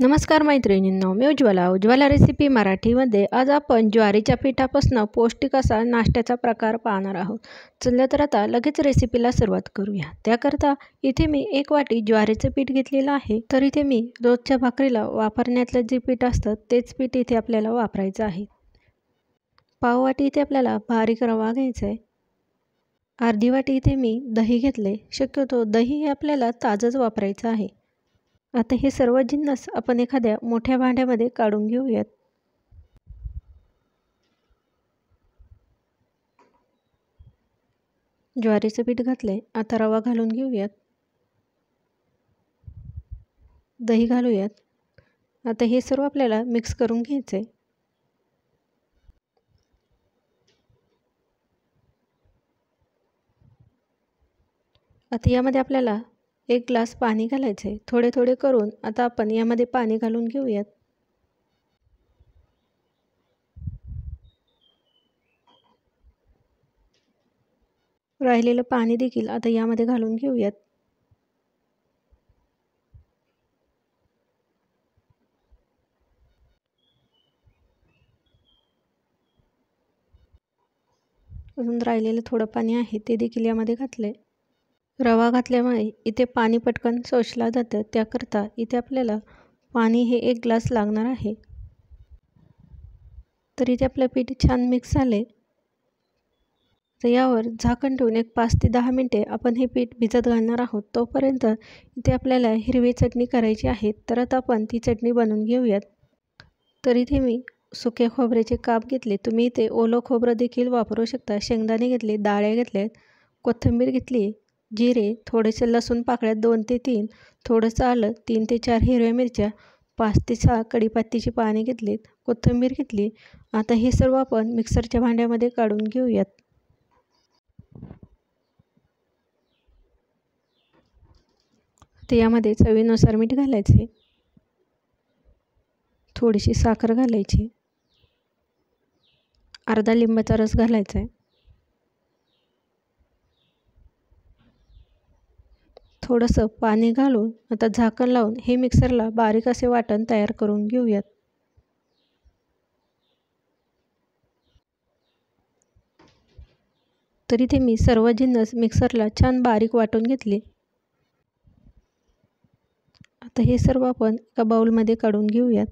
नमस्कार मैत्रिणींनो, मी उज्ज्वला रेसिपी मराठीमध्ये आज आपण ज्वारीच्या पिठापासून पौष्टिक असा नाश्त्याचा प्रकार पाहणार आहोत। चला तर आता लगेच रेसिपीला सुरुवात करूया। त्याकरता इथे मी 1 वाटी ज्वारीचे पीठ घेतलेलं आहे। तर इथे मी रोजच्या भाकरीला वापरण्यातलं जे पीठ असतं तेच पीठ इथे आपल्याला वापरायचं आहे। पाव वाटी इथे आपल्याला बारीक रवा घ्यायचा आहे। अर्धी वाटी इथे मी दही घेतले। शक्यतो दही हे आपल्याला ताजंच वापरायचं आहे। आता हे सर्व जिन्नस आपण एखाद्या मोठ्या भांड्यामध्ये काढून घेऊयात। ज्वारीचं पीठ घातले। आता रवा घालून घेऊयात। दही घालूयात। आता हे सर्व आपल्याला मिक्स करून घ्यायचे। आता यामध्ये आपल्याला 1 ग्लास पाणी घालायचे। थोडे थोडे करून आता आपण यामध्ये पाणी घालून घेऊयात। राहिलेलं पाणी देखील आता यामध्ये घालून घेऊयात। अजून राहिलेलं थोडं पाणी आहे ते देखील यामध्ये घातले। रवा घातल्यामुळे इथे पाणी पटकन शोषलं जातं, त्याकरता इथे आपल्याला पाणी हे 1 ग्लास लागणार आहे। तर इथे आपलं पीठ छान मिक्स झाले। तर यावर झाकण ठेवून एक 5 ते 10 मिनिटे आपण हे पीठ भिजत घालणार आहोत। तोपर्यंत इथे आपल्याला हिरवी चटणी करायची आहे। तर आता आपण ती चटणी बनवून घेऊयात। तर इथे मी सुके खोबऱ्याचे काप घेतले। तुम्ही इथे ओलं खोबरं देखील वापरू शकता। शेंगदाणे घेतले, डाळ्या घेतल्यात, कोथिंबीर घेतली, जिरे, थोडेसे लसूण पाकळ्या 2 ते 3, थोडंसं आलं, 3 ते 4 हिरव्या मिरच्या, 5 ते 6 कढीपत्त्याची पाने घेतलीत, कोथिंबीर घेतली। आता हे सर्व आपण मिक्सरच्या भांड्यामध्ये काढून घेऊयात। तर यामध्ये चवीनुसार मीठ घालायचे, थोडीशी साखर घालायची, अर्धा लिंबाचा रस घालायचा आहे, थोडंसं पाणी घालून आता झाकण लावून हे मिक्सरला बारीक असे वाटण तयार करून घेऊयात। तर इथे मी सर्व जिन्नस मिक्सरला छान बारीक वाटून घेतले। आता हे सर्व आपण एका बाउलमध्ये काढून घेऊयात।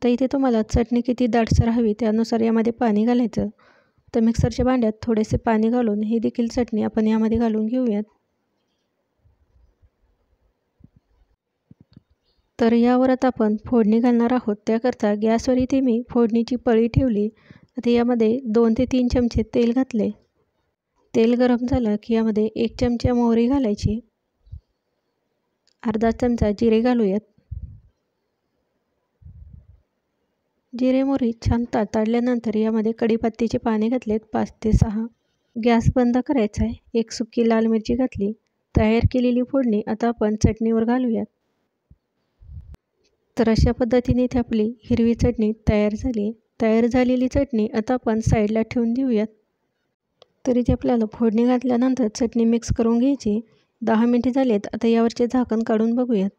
तर इथे तुम्हाला चटणी किती दाटसर हवी त्यानुसार यामध्ये पाणी घालायचं। तर मिक्सरच्या भांड्यात थोडेसे पाणी घालून ही देखील चटणी आपण यामध्ये घालून घेऊयात। तर यावर आता आपण फोडणी घालणार आहोत। त्याकरता गॅसवर इथे मी फोडणीची पळी ठेवली। आता यामध्ये 2 ते 3 चमचे तेल घातले। तेल गरम झालं की यामध्ये 1 चमचा मोहरी घालायची, अर्धा चमचा जिरे घालूयात। जिरे मोहरी छान तडल्यानंतर यामध्ये कढीपत्त्याचे पाने घातलेत 5 ते 6। गॅस बंद करायचा आहे। 1 सुकी लाल मिरची घातली। तयार केलेली फोडणी आता आपण चटणीवर घालूयात। तर अशा पद्धतीने इथे आपली हिरवी चटणी तयार झाली। तयार झालेली चटणी आता आपण साईडला ठेवून देऊयात। तर इथे आपल्याला फोडणी घातल्यानंतर चटणी मिक्स करून घ्यायची। 10 मिनिटे झालेत। आता यावरचे झाकण काढून बघूयात।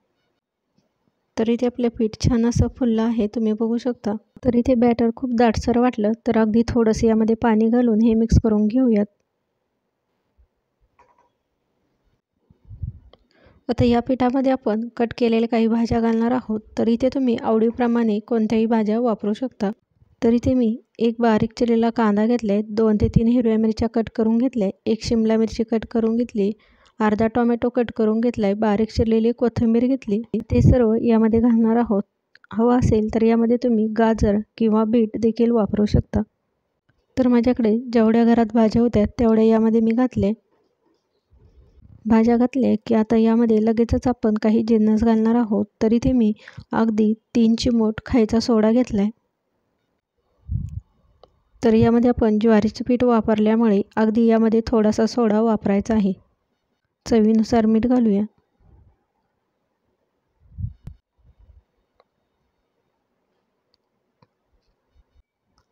तर इथे आपलं पीठ छान असं फुललं आहे, तुम्ही बघू शकता। तर इथे बॅटर खूप दाटसर वाटलं तर अगदी थोडंसं यामध्ये पाणी घालून हे मिक्स करून घेऊयात। आता या पिठामध्ये आपण कट केलेल्या काही भाज्या घालणार आहोत। तर इथे तुम्ही आवडीप्रमाणे कोणत्याही भाज्या वापरू शकता। तर इथे मी 1 बारीक चिरलेला कांदा घेतलाय, 2 ते 3 हिरव्या मिरच्या कट करून घेतल्या, 1 शिमला मिरची कट करून घेतली, अर्धा टोमॅटो कट करून घेतलाय, बारीक चिरलेली कोथिंबीर घेतली। ते सर्व यामध्ये घालणार आहोत। हवं असेल तर यामध्ये तुम्ही गाजर किंवा बीट देखील वापरू शकता। तर माझ्याकडे जेवढ्या घरात भाज्या होत्या तेवढ्या यामध्ये मी घातले। भाज्या घातल्या की आता यामध्ये लगेचच आपण काही जिन्नस घालणार आहोत। तर इथे मी अगदी 3 चिमूट खायचा सोडा घेतलाय। तर यामध्ये आपण ज्वारीचं पीठ वापरल्यामुळे अगदी यामध्ये थोडासा सोडा वापरायचा आहे। चवीनुसार मीठ घालूया।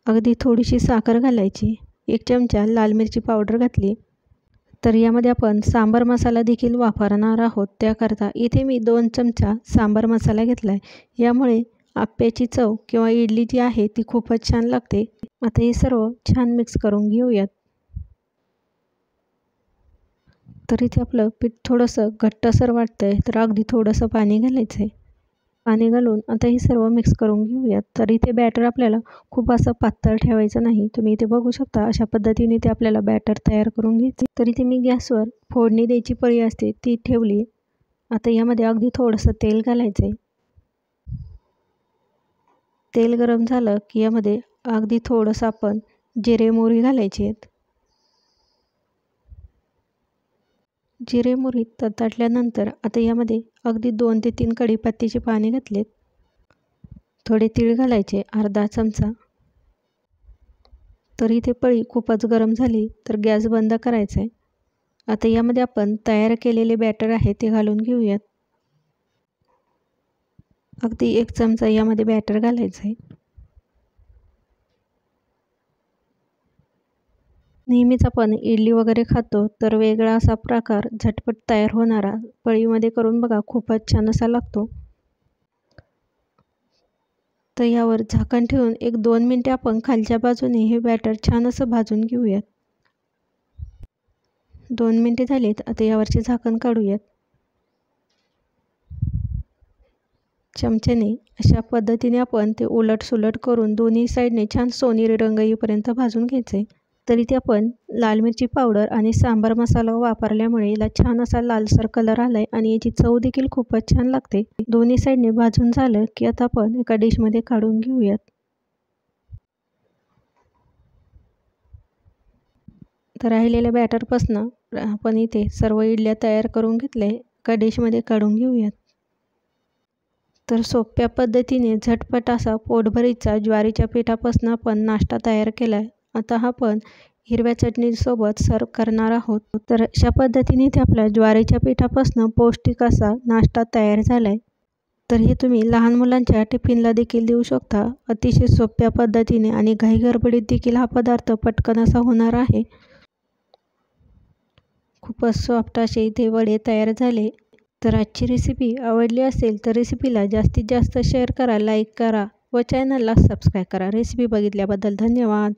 अगदी थोडीशी साखर घालायची, 1 चमचा लाल मिरची पावडर घातली, तर यामध्ये आपण सांबार मसाला देखील वापरणार आहोत. त्याकरता इथे मी 2 चमचा सांबार मसाला घेतला आहे. यामुळे आप्याची चव किंवा इडली जी आहे ती खूपच छान लागते. आता हे सर्व छान मिक्स करून घेऊयात. तर इथे आपलं पीठ थोडंसं घट्टसर वाटतंय, तर अगदी थोडंसं पाणी घालायचं आहे. पाणी घालून आता हे सर्व मिक्स करून घेऊयात. तर इथे बॅटर आपल्याला खूप असं पातळ ठेवायचं नाही. तुम्ही इथे बघू शकता अशा पद्धतीने ते आपल्याला बॅटर तयार करून घ्यायचे. तर इथे मी गॅसवर फोडणी द्यायची पळी असते ती ठेवली. आता यामध्ये अगदी थोडंसं तेल घालायचं आहे. तेल गरम झालं की यामध्ये अगदी थोडंसं आपण जिरे मोहरी घालायची आहेत. जिरे मोहरी तडतडल्यानंतर आता यामध्ये अगदी 2 ते 3 कढीपत्त्याची पाने घातलेत. थोडे तीळ घालायचे, अर्धा चमचा. तर इथे पळी खूपच गरम झाली तर गॅस बंद करायचा आहे. आता यामध्ये आपण तयार केलेले बॅटर आहे ते घालून घेऊयात. अगदी 1 चमचा यामध्ये बॅटर घालायचं आहे. नेहमीच आपण इडली वगैरे खातो तर वेगळा असा प्रकार झटपट तयार होणारा पळीमध्ये करून बघा, खूपच छान असा लागतो. तर यावर झाकण ठेवून 1-2 मिनिटे आपण खालच्या बाजूने हे बॅटर छान असं भाजून घेऊयात. 2 मिनिटे झालीत. आता यावरचे झाकण काढूयात. चमच्याने अशा पद्धतीने आपण ते उलट-सुलट करून दोन्ही साईडने छान सोनेरी रंग येईपर्यंत भाजून घ्यायचे. तर इथे आपण लाल मिरची पावडर आणि सांबार मसाला वापरल्यामुळे याला छान असा लालसर कलर आलाय आणि याची चव देखील खूपच छान लागते. दोन्ही साईडने भाजून झालं की आता आपण एका डिशमध्ये काढून घेऊयात. तर राहिलेल्या बॅटरपासनं आपण इथे सर्व इडल्या तयार करून घेतल्या. एका डिशमध्ये काढून घेऊयात. तर सोप्या पद्धतीने झटपट असा पोटभरीचा ज्वारीच्या पिठापासून आपण नाश्ता तयार केला आहे. आता आपण हिरव्या चटणीसोबत सर्व करणार आहोत. तर अशा पद्धतीने इथे आपल्या ज्वारीच्या पिठापासून पौष्टिक असा नाश्ता तयार झाला आहे. तर हे तुम्ही लहान मुलांच्या टिफिनला देखील देऊ शकता. अतिशय सोप्या पद्धतीने आणि घाईगडबडीत देखील हा पदार्थ पटकन असा होणार आहे. खूपच सॉफ्ट असे इथे वडे तयार झाले. तर आजची रेसिपी आवडली असेल तर रेसिपीला जास्तीत जास्त शेअर करा, लाईक करा व चॅनलला सबस्क्राईब करा. रेसिपी बघितल्याबद्दल धन्यवाद.